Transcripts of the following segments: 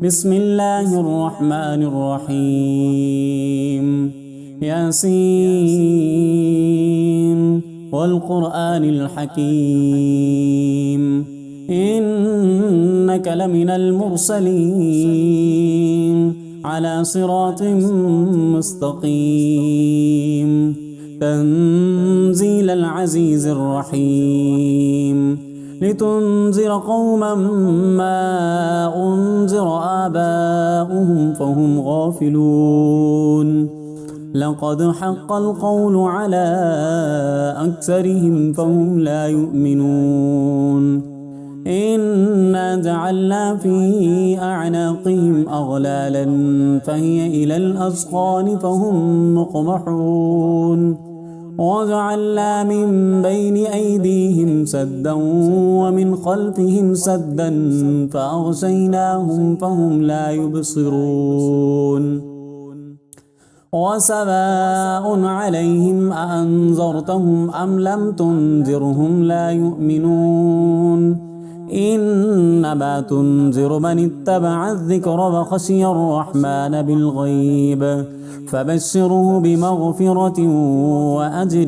بسم الله الرحمن الرحيم. ياسين والقرآن الحكيم إنك لمن المرسلين على صراط مستقيم تنزيل العزيز الرحيم لتنذر قوما ما أنذر آباؤهم فهم غافلون لقد حق القول على أكثرهم فهم لا يؤمنون إنا جعلنا في أعناقهم أغلالا فهي إلى الأذقان فهم مقمحون وجعلنا من بين أيديهم سدا ومن خلفهم سدا فأغشيناهم فهم لا يبصرون وسواء عليهم أأنذرتهم أم لم تنذرهم لا يؤمنون إنما تنذر من اتبع الذكر وخشي الرحمن بالغيب فبشره بمغفرة وأجر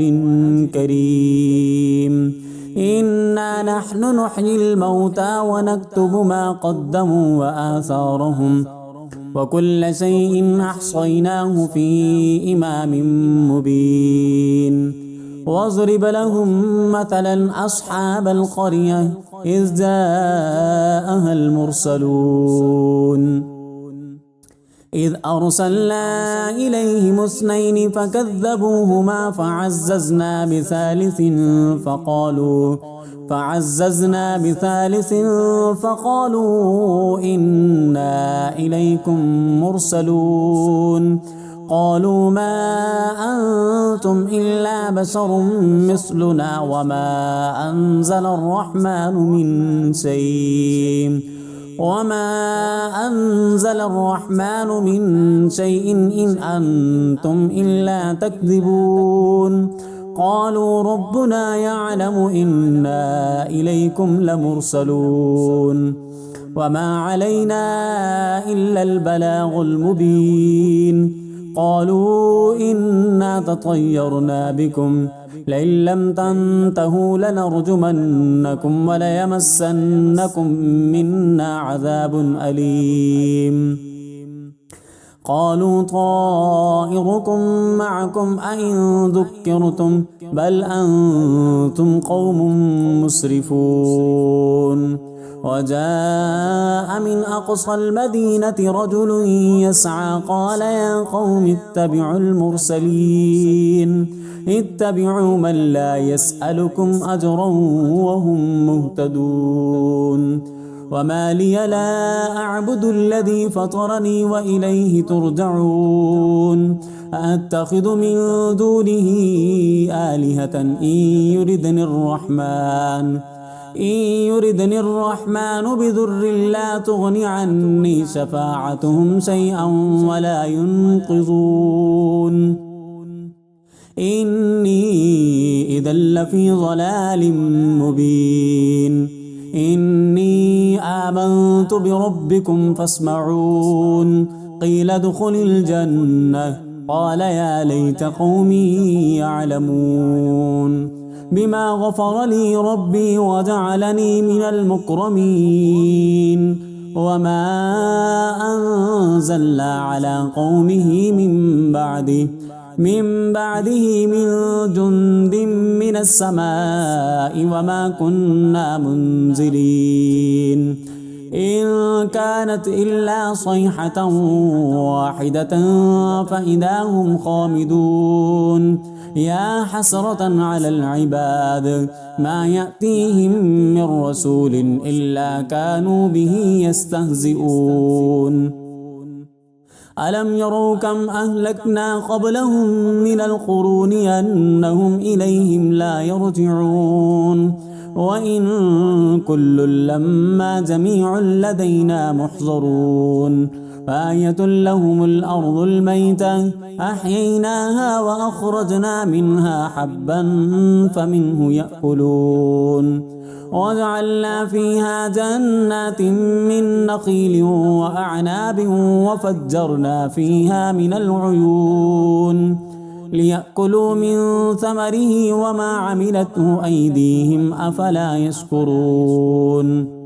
كريم إنا نحن نحيي الموتى ونكتب ما قدموا وآثارهم وكل شيء أحصيناه في إمام مبين واضرب لهم مثلا أصحاب القرية إذ جاءها المرسلون إذ أرسلنا إليهم اثنين فكذبوهما فعززنا بثالث فقالوا إنا إليكم مرسلون قالوا ما أنتم إلا بشر مثلنا وما أنزل الرحمن من شيء إن أنتم إلا تكذبون قالوا ربنا يعلم إنا إليكم لمرسلون وما علينا إلا البلاغ المبين قالوا إنا تطيرنا بكم لئن لم تنتهوا لنرجمنكم وليمسنكم منا عذاب أليم قالوا طائركم معكم أئن ذكرتم بل أنتم قوم مسرفون وجاء من أقصى المدينة رجل يسعى قال يا قوم اتبعوا من لا يسألكم أجرا وهم مهتدون وما لي لا أعبد الذي فطرني وإليه ترجعون أتخذ من دونه آلهة إن يردني الرحمن بذر لا تغن عني شفاعتهم شيئا ولا ينقذون إني إذا لفي ضلال مبين إني آمنت بربكم فاسمعون قيل ادخل الجنة قال يا ليت قومي يعلمون بما غفر لي ربي وجعلني من المكرمين وما أنزلنا على قومه من بعده من جند من السماء وما كنا منزلين إن كانت إلا صيحة واحدة فإذا هم خامدون يا حسرة على العباد ما يأتيهم من رسول إلا كانوا به يستهزئون ألم يروا كم أهلكنا قبلهم من القرون أنهم إليهم لا يرجعون وإن كل لما جميع لدينا محضرون فآية لهم الأرض الميتة أحييناها وأخرجنا منها حبا فمنه يأكلون وجعلنا فيها جنات من نخيل وأعناب وفجرنا فيها من العيون ليأكلوا من ثمره وما عملته أيديهم أفلا يشكرون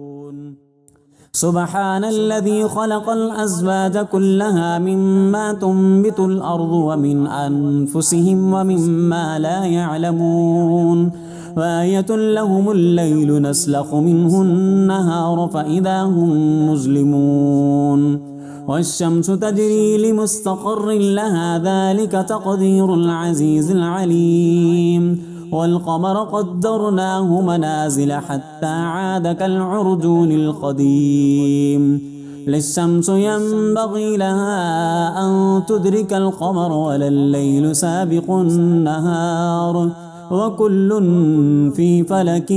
سبحان الذي خلق الأزواج كلها مما تنبت الأرض ومن أنفسهم ومما لا يعلمون وآية لهم الليل نسلخ منه النهار فإذا هم مظلمون والشمس تجري لمستقر لها ذلك تقدير العزيز العليم والقمر قدرناه منازل حتى عاد كالعرجون القديم للشمس ينبغي لها أن تدرك القمر ولا الليل سابق النهار وكل في فلك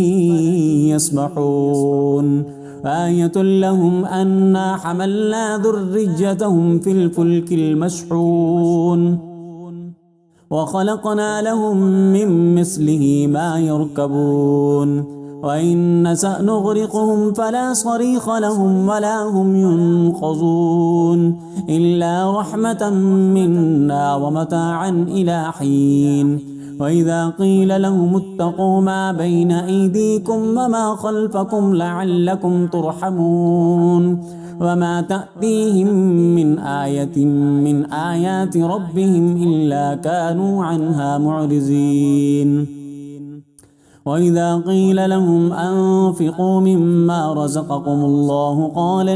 يسبحون آية لهم أنا حملنا ذريتهم في الفلك المشحون وخلقنا لهم من مثله ما يركبون وإن نشأ نغرقهم فلا صريخ لهم ولا هم ينقذون إلا رحمة منا ومتاعا إلى حين وإذا قيل لهم اتقوا ما بين أيديكم وما خلفكم لعلكم ترحمون وما تأتيهم من آية من آيات ربهم إلا كانوا عنها معرضين وإذا قيل لهم أنفقوا مما رزقكم الله قال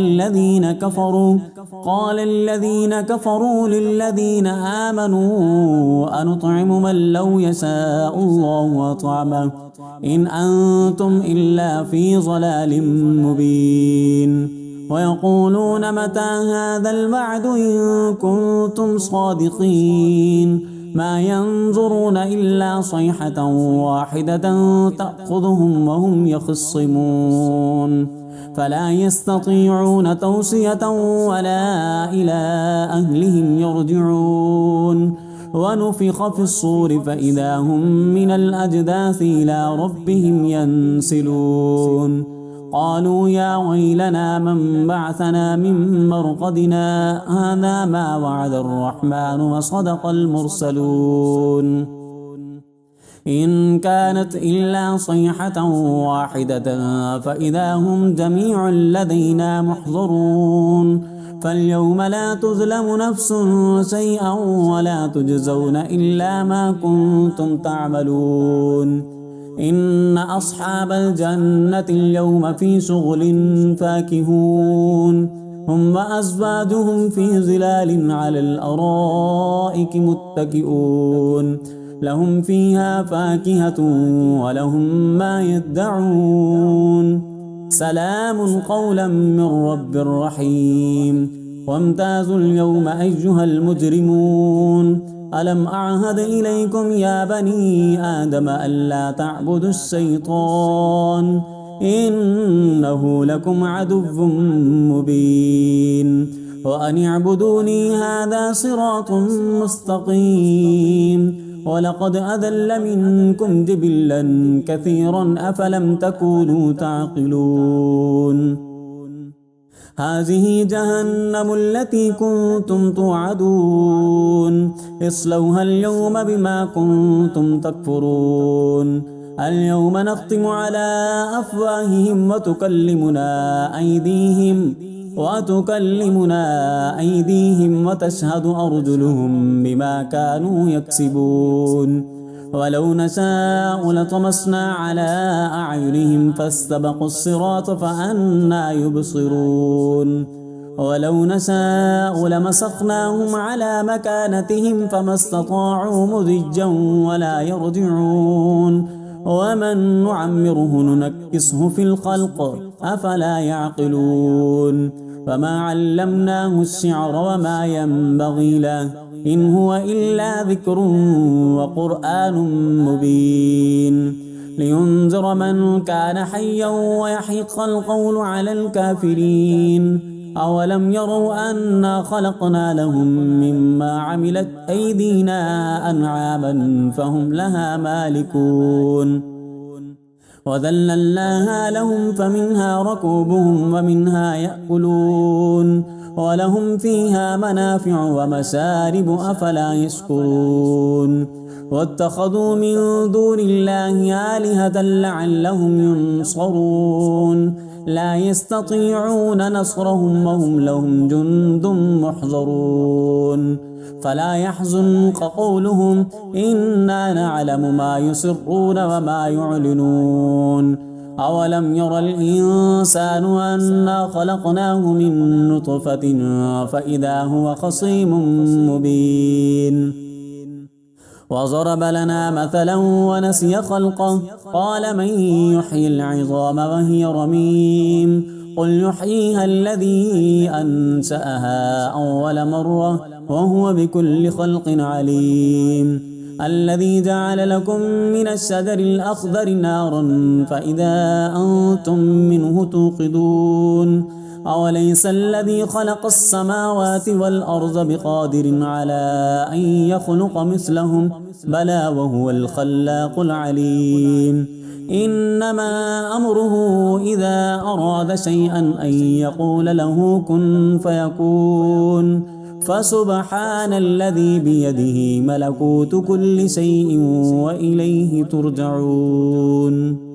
الذين كفروا للذين آمنوا أنطعم من لو يشاء الله أطعمه إن أنتم إلا في ضلال مبين ويقولون متى هذا الوعد إن كنتم صادقين ما ينظرون إلا صيحة واحدة تأخذهم وهم يخصمون فلا يستطيعون توصية ولا إلى أهلهم يرجعون ونفخ في الصور فإذا هم من الأجداث إلى ربهم ينسلون قالوا يا ويلنا من بعثنا من مرقدنا هذا ما وعد الرحمن وصدق المرسلون إن كانت إلا صيحة واحدة فإذا هم جميع لدينا محضرون فاليوم لا تظلم نفس شيئا ولا تجزون إلا ما كنتم تعملون إن أصحاب الجنة اليوم في شغل فاكهون هم وأزواجهم في ظلال على الأرائك متكئون لهم فيها فاكهة ولهم ما يدعون سلام قولا من رب رحيم وامتازوا اليوم أيها المجرمون ألم أعهد إليكم يا بني آدم ألا تعبدوا الشيطان إنه لكم عدو مبين وأن اعبدوني هذا صراط مستقيم ولقد أذل منكم جبلا كثيرا أفلم تكونوا تعقلون هذه جهنم التي كنتم توعدون اصلوها اليوم بما كنتم تكفرون اليوم نختم على أفواههم وتكلمنا أيديهم وتشهد أرجلهم بما كانوا يكسبون ولو نشاء لطمسنا على أعينهم فاستبقوا الصراط فأنى يبصرون ولو نشاء لمسخناهم على مكانتهم فما استطاعوا مضجا ولا يرجعون ومن نعمره ننكسه في الخلق أفلا يعقلون فما علمناه الشعر وما ينبغي له إن هو إلا ذكر وقرآن مبين لينذر من كان حيا ويحق القول على الكافرين أولم يروا أنا خلقنا لهم مما عملت أيدينا أنعاما فهم لها مالكون وذللناها لهم فمنها ركوبهم ومنها يأكلون ولهم فيها منافع ومشارب أفلا يشكرون واتخذوا من دون الله آلهة لعلهم ينصرون لا يستطيعون نصرهم وهم لهم جند محضرون فلا يحزنك قولهم إنا نعلم ما يسرون وما يعلنون أولم ير الإنسان أنا خلقناه من نطفة فإذا هو خصيم مبين وضرب لنا مثلا ونسي خلقه قال من يحيي العظام وهي رميم قل يحييها الذي أنشأها أول مرة وهو بكل خلق عليم الذي جعل لكم من الشجر الأخضر نارا فإذا أنتم منه توقدون أوليس الذي خلق السماوات والأرض بقادر على أن يخلق مثلهم بلى وهو الخلاق العليم إنما أمره إذا أراد شيئا أن يقول له كن فيكون فسبحان الذي بيده ملكوت كل شيء وإليه ترجعون